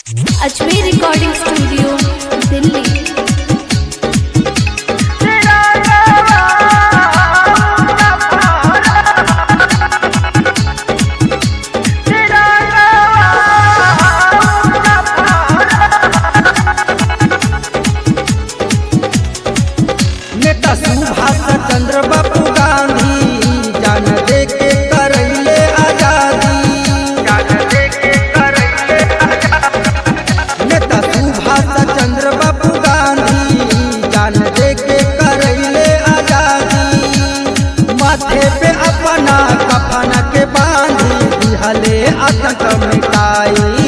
Ajmer recording studio Delhi. नेता सुभाष चंद्र बाबू गांधी जान दे के करैले आजादी, जान दे के करैले आजादी। नेता सुभाष चंद्र बाबू गांधी जान दे के करैले आजादी। माथे पे अपना कफन के बांधी दिहले आतंक मिटाई।